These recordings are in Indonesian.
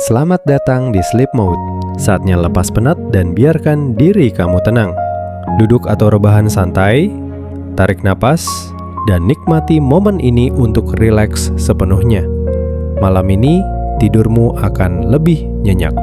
Selamat datang di Sleep Mode. Saatnya lepas penat dan biarkan diri kamu tenang. Duduk atau rebahan santai, tarik napas, dan nikmati momen ini untuk rileks sepenuhnya. Malam ini, tidurmu akan lebih nyenyak.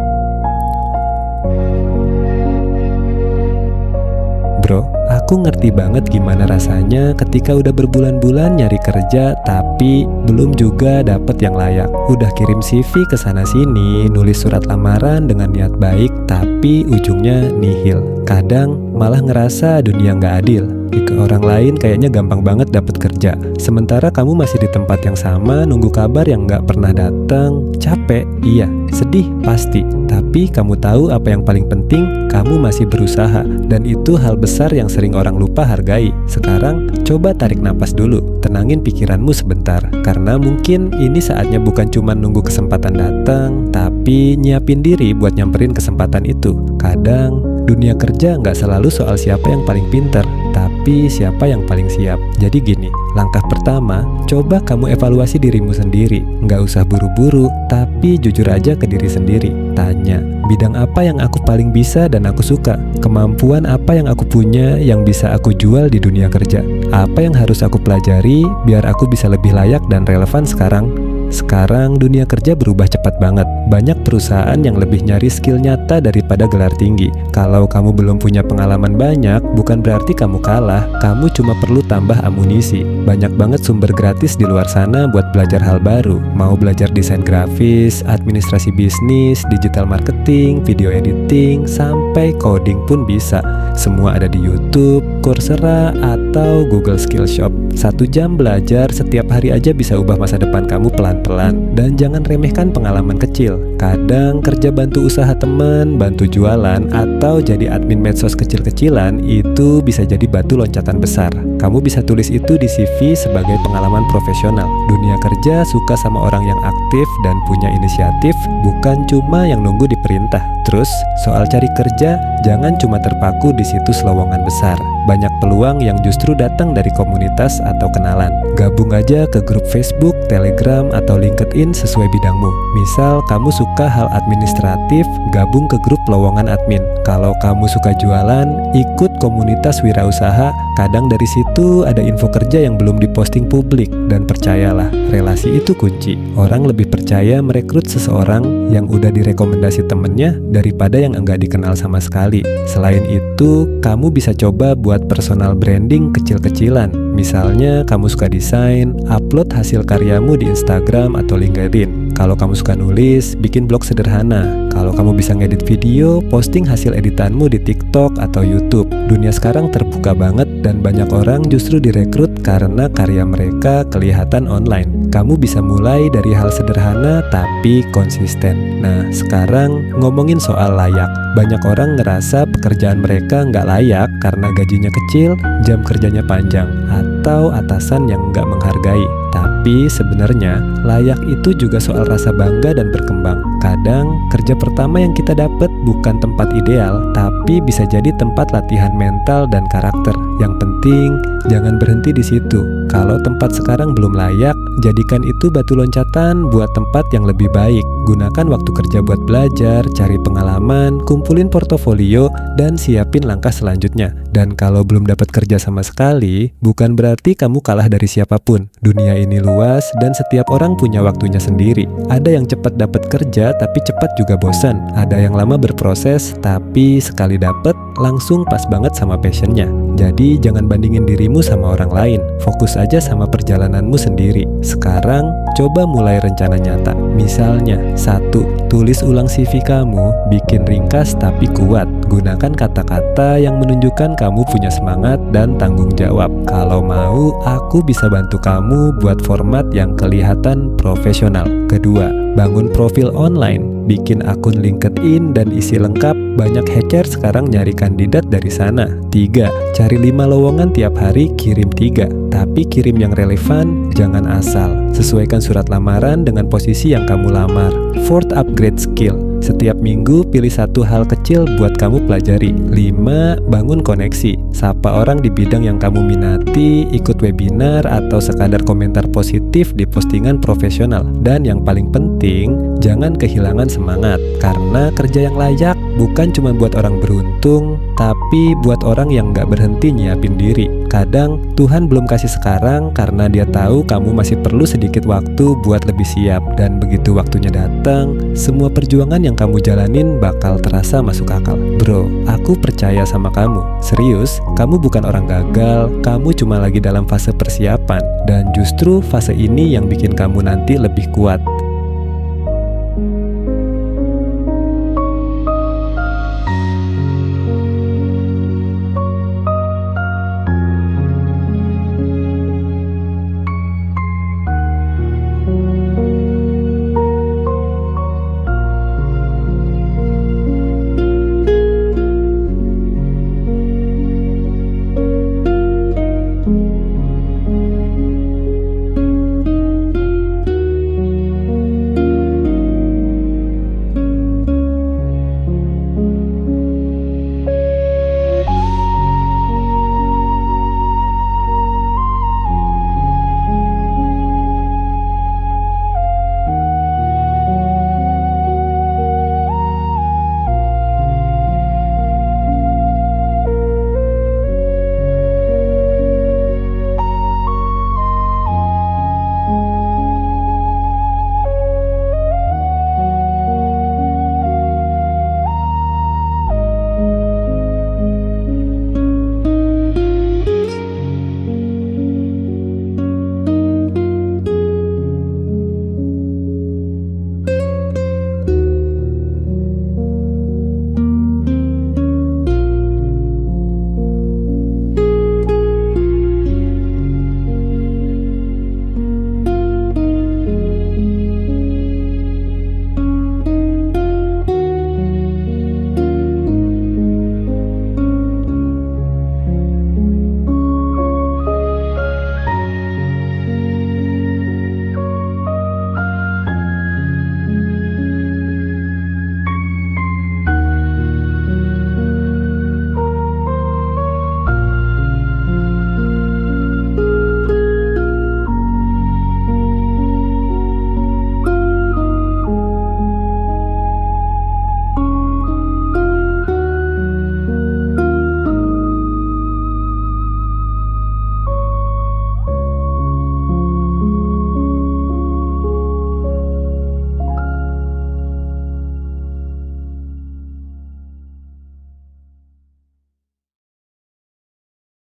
Bro, aku ngerti banget gimana rasanya ketika udah berbulan-bulan nyari kerja tapi belum juga dapet yang layak. Udah kirim CV ke sana sini, nulis surat lamaran dengan niat baik tapi ujungnya nihil. Kadang malah ngerasa dunia nggak adil. Ke orang lain kayaknya gampang banget dapet kerja, sementara kamu masih di tempat yang sama nunggu kabar yang nggak pernah datang. Capek, iya, sedih pasti, tapi kamu tahu apa yang paling penting? Kamu masih berusaha, dan itu hal besar yang sering orang lupa hargai. Sekarang coba tarik napas dulu, tenangin pikiranmu sebentar, karena mungkin ini saatnya bukan cuma nunggu kesempatan datang, tapi nyiapin diri buat nyamperin kesempatan itu. Kadang dunia kerja nggak selalu soal siapa yang paling pinter, tapi siapa yang paling siap. Jadi gini, langkah pertama, coba kamu evaluasi dirimu sendiri. Nggak usah buru-buru, tapi jujur aja ke diri sendiri. Tanya, bidang apa yang aku paling bisa dan aku suka? Kemampuan apa yang aku punya yang bisa aku jual di dunia kerja? Apa yang harus aku pelajari biar aku bisa lebih layak dan relevan sekarang? Sekarang dunia kerja berubah cepat banget. Banyak perusahaan yang lebih nyari skill nyata daripada gelar tinggi. Kalau kamu belum punya pengalaman banyak, bukan berarti kamu kalah. Kamu cuma perlu tambah amunisi. Banyak banget sumber gratis di luar sana buat belajar hal baru. Mau belajar desain grafis, administrasi bisnis, digital marketing, video editing, sampai coding pun bisa. Semua ada di YouTube, Coursera, atau Google Skillshop. 1 jam belajar setiap hari aja bisa ubah masa depan kamu pelan-pelan. Dan jangan remehkan pengalaman kecil. Kadang kerja bantu usaha teman, bantu jualan, atau jadi admin medsos kecil-kecilan itu bisa jadi batu loncatan besar. Kamu bisa tulis itu di CV sebagai pengalaman profesional. Dunia kerja suka sama orang yang aktif dan punya inisiatif, bukan cuma yang nunggu diperintah. Terus, soal cari kerja, jangan cuma terpaku di situs lowongan besar. Banyak peluang yang justru datang dari komunitas atau kenalan. Gabung aja ke grup Facebook, Telegram, atau LinkedIn sesuai bidangmu. Misal kamu suka hal administratif, gabung ke grup lowongan admin. Kalau kamu suka jualan, ikut komunitas wirausaha. Kadang dari situ ada info kerja yang belum diposting publik. Dan percayalah, relasi itu kunci. Orang lebih percaya merekrut seseorang yang udah direkomendasi temennya daripada yang enggak dikenal sama sekali. Selain itu, kamu bisa coba buat personal branding kecil-kecilan. Misalnya kamu suka desain, upload hasil karyamu di Instagram atau LinkedIn. Kalau kamu suka nulis, bikin blog sederhana. Kalau kamu bisa ngedit video, posting hasil editanmu di TikTok atau YouTube. Dunia sekarang terbuka banget dan banyak orang justru direkrut karena karya mereka kelihatan online. Kamu bisa mulai dari hal sederhana tapi konsisten. Nah, sekarang ngomongin soal layak. Banyak orang ngerasa pekerjaan mereka nggak layak karena gajinya kecil, jam kerjanya panjang, atau atasan yang nggak menghargai. Tapi sebenarnya layak itu juga soal rasa bangga dan berkembang. Kadang kerja pertama yang kita dapat bukan tempat ideal, tapi bisa jadi tempat latihan mental dan karakter. Yang penting jangan berhenti di situ. Kalau tempat sekarang belum layak, jadikan itu batu loncatan buat tempat yang lebih baik. Gunakan waktu kerja buat belajar, cari pengalaman, kumpulin portofolio, dan siapin langkah selanjutnya. Dan kalau belum dapat kerja sama sekali, bukan berarti kamu kalah dari siapapun. Dunia ini luas dan setiap orang punya waktunya sendiri. Ada yang cepat dapat kerja tapi cepat juga bosan. Ada yang lama berproses tapi sekali dapat langsung pas banget sama passionnya. Jadi jangan bandingin dirimu sama orang lain. Fokus aja sama perjalananmu sendiri. Sekarang coba mulai rencana nyata. Misalnya, 1. Tulis ulang CV kamu, bikin ringkas tapi kuat. Gunakan kata-kata yang menunjukkan kamu punya semangat dan tanggung jawab. Kalau mau, aku bisa bantu kamu buat format yang kelihatan profesional. Kedua, bangun profil online, bikin akun LinkedIn dan isi lengkap. Banyak hacker sekarang nyari kandidat dari sana. 3. Cari 5 lowongan tiap hari, kirim 3. Tapi kirim yang relevan, jangan asal. Sesuaikan surat lamaran dengan posisi yang kamu lamar. 4. Upgrade skill. Setiap minggu pilih satu hal kecil buat kamu pelajari. 5. Bangun koneksi. Sapa orang di bidang yang kamu minati, ikut webinar atau sekadar komentar positif di postingan profesional. Dan yang paling penting, jangan kehilangan semangat. Karena kerja yang layak bukan cuma buat orang beruntung, tapi buat orang yang gak berhenti nyiapin diri. Kadang Tuhan belum kasih sekarang karena Dia tahu kamu masih perlu sedikit waktu buat lebih siap. Dan begitu waktunya datang, semua perjuangan yang kamu jalanin bakal terasa masuk akal. Bro, aku percaya sama kamu. Serius, kamu bukan orang gagal, kamu cuma lagi dalam fase persiapan. Dan justru fase ini yang bikin kamu nanti lebih kuat.